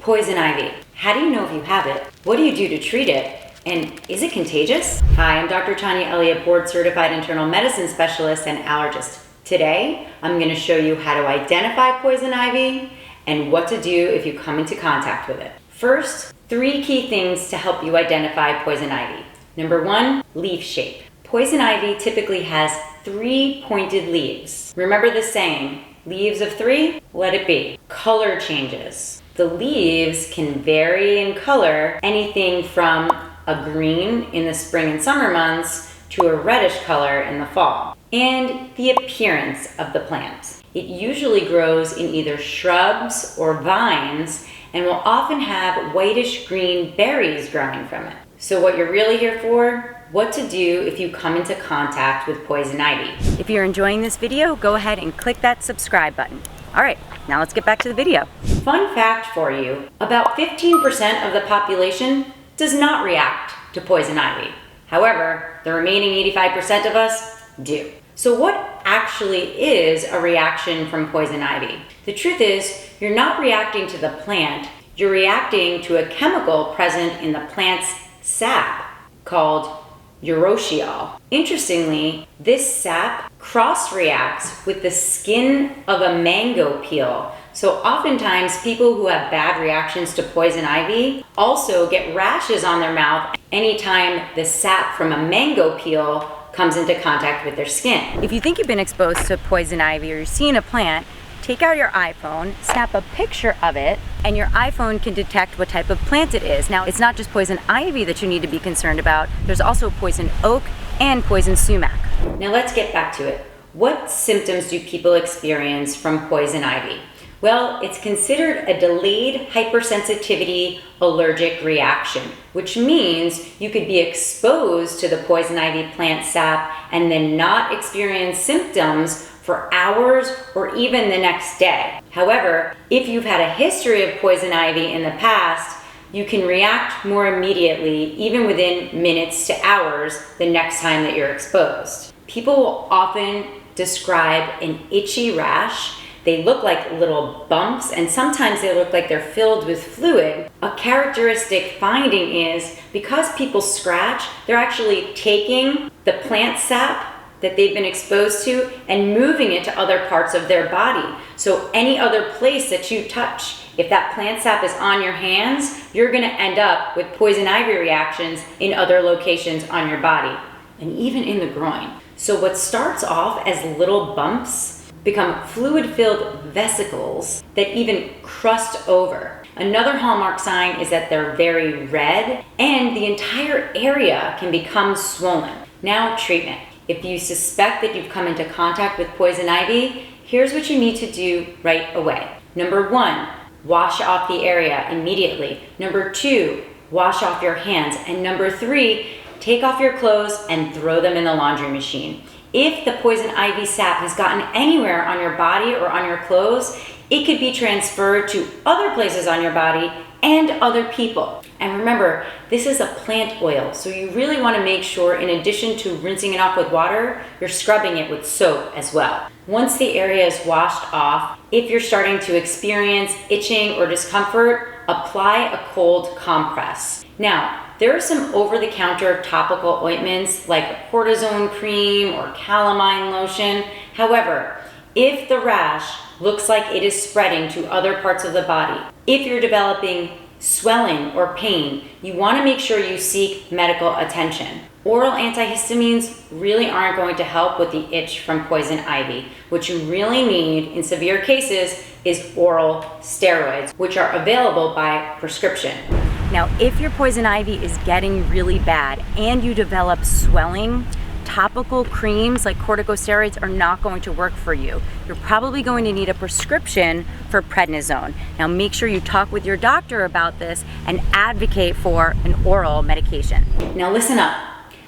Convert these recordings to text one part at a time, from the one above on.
Poison ivy. How do you know if you have it? What do you do to treat it? And is it contagious? Hi, I'm Dr. Tania Elliott, board certified internal medicine specialist and allergist. Today, I'm going to show you how to identify poison ivy and what to do if you come into contact with it. First, 3 key things to help you identify poison ivy. Number 1, leaf shape. Poison ivy typically has 3 pointed leaves. Remember the saying, leaves of 3? Let it be. Color changes. The leaves can vary in color, anything from a green in the spring and summer months to a reddish color in the fall. And the appearance of the plant. It usually grows in either shrubs or vines and will often have whitish green berries growing from it. So what you're really here for, what to do if you come into contact with poison ivy. If you're enjoying this video, go ahead and click that subscribe button. All right, now let's get back to the video. Fun fact for you, about 15% of the population does not react to poison ivy. However, the remaining 85% of us do. So what actually is a reaction from poison ivy? The truth is, you're not reacting to the plant, you're reacting to a chemical present in the plant's sap called urushiol. Interestingly, this sap cross-reacts with the skin of a mango peel. So oftentimes people who have bad reactions to poison ivy also get rashes on their mouth anytime the sap from a mango peel comes into contact with their skin. If you think you've been exposed to poison ivy or you're seeing a plant, take out your iPhone, snap a picture of it, and your iPhone can detect what type of plant it is. Now, it's not just poison ivy that you need to be concerned about. There's also poison oak and poison sumac. Now let's get back to it. What symptoms do people experience from poison ivy? Well, it's considered a delayed hypersensitivity allergic reaction, which means you could be exposed to the poison ivy plant sap and then not experience symptoms for hours or even the next day. However, if you've had a history of poison ivy in the past, you can react more immediately, even within minutes to hours, the next time that you're exposed. People will often describe an itchy rash. They look like little bumps, and sometimes they look like they're filled with fluid. A characteristic finding is because people scratch, they're actually taking the plant sap that they've been exposed to and moving it to other parts of their body. So any other place that you touch, if that plant sap is on your hands, you're gonna end up with poison ivy reactions in other locations on your body, and even in the groin. So what starts off as little bumps become fluid-filled vesicles that even crust over. Another hallmark sign is that they're very red and the entire area can become swollen. Now, treatment. If you suspect that you've come into contact with poison ivy, here's what you need to do right away. Number 1, wash off the area immediately. Number 2, wash off your hands. And number 3, take off your clothes and throw them in the laundry machine. If the poison ivy sap has gotten anywhere on your body or on your clothes, it could be transferred to other places on your body and other people. And remember, this is a plant oil, so you really want to make sure, in addition to rinsing it off with water, you're scrubbing it with soap as well. Once the area is washed off, if you're starting to experience itching or discomfort, apply a cold compress. Now, there are some over-the-counter topical ointments like a cortisone cream or calamine lotion. However, if the rash looks like it is spreading to other parts of the body, if you're developing swelling or pain, you want to make sure you seek medical attention. Oral antihistamines really aren't going to help with the itch from poison ivy. What you really need in severe cases is oral steroids, which are available by prescription. Now, if your poison ivy is getting really bad and you develop swelling, topical creams like corticosteroids are not going to work for you. You're probably going to need a prescription for prednisone. Now, make sure you talk with your doctor about this and advocate for an oral medication. Now, listen up.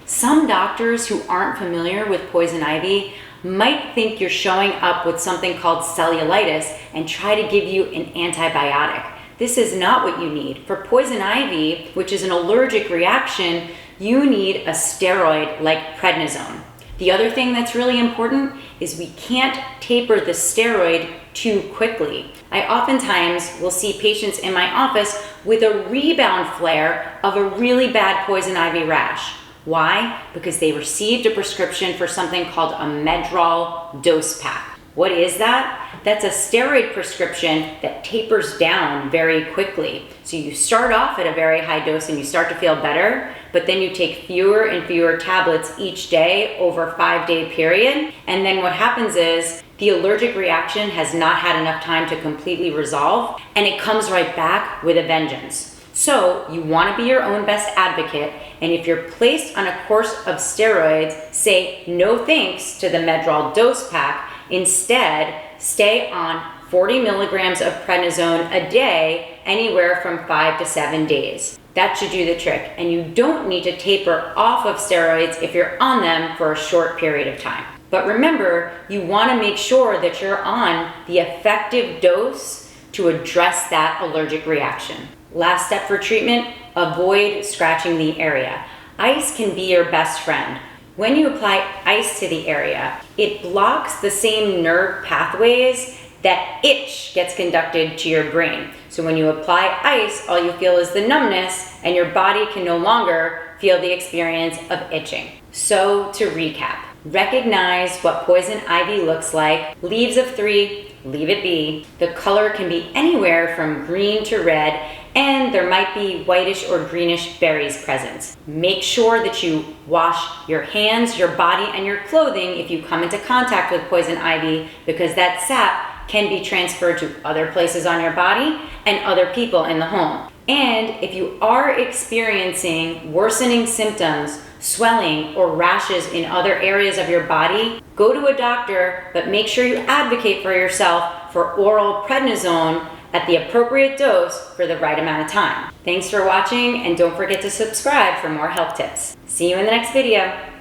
Some doctors who aren't familiar with poison ivy might think you're showing up with something called cellulitis and try to give you an antibiotic. This is not what you need. For poison ivy, which is an allergic reaction, you need a steroid like prednisone. The other thing that's really important is we can't taper the steroid too quickly. I oftentimes will see patients in my office with a rebound flare of a really bad poison ivy rash. Why? Because they received a prescription for something called a Medrol dose pack. What is that? That's a steroid prescription that tapers down very quickly. So you start off at a very high dose and you start to feel better, but then you take fewer and fewer tablets each day over a 5-day period. And then what happens is the allergic reaction has not had enough time to completely resolve, and it comes right back with a vengeance. So you want to be your own best advocate, and if you're placed on a course of steroids, say no thanks to the Medrol dose pack. Instead, stay on 40 milligrams of prednisone a day, anywhere from 5 to 7 days. That should do the trick, and you don't need to taper off of steroids if you're on them for a short period of time. But remember, you want to make sure that you're on the effective dose to address that allergic reaction. Last step for treatment, avoid scratching the area. Ice can be your best friend. When you apply ice to the area, it blocks the same nerve pathways that itch gets conducted to your brain. So when you apply ice, all you feel is the numbness, and your body can no longer feel the experience of itching. So to recap, recognize what poison ivy looks like. Leaves of 3, leave it be. The color can be anywhere from green to red, and there might be whitish or greenish berries present. Make sure that you wash your hands, your body, and your clothing if you come into contact with poison ivy, because that sap can be transferred to other places on your body and other people in the home. And if you are experiencing worsening symptoms, swelling, or rashes in other areas of your body, go to a doctor, but make sure you advocate for yourself for oral prednisone at the appropriate dose for the right amount of time. Thanks for watching, and don't forget to subscribe for more health tips. See you in the next video.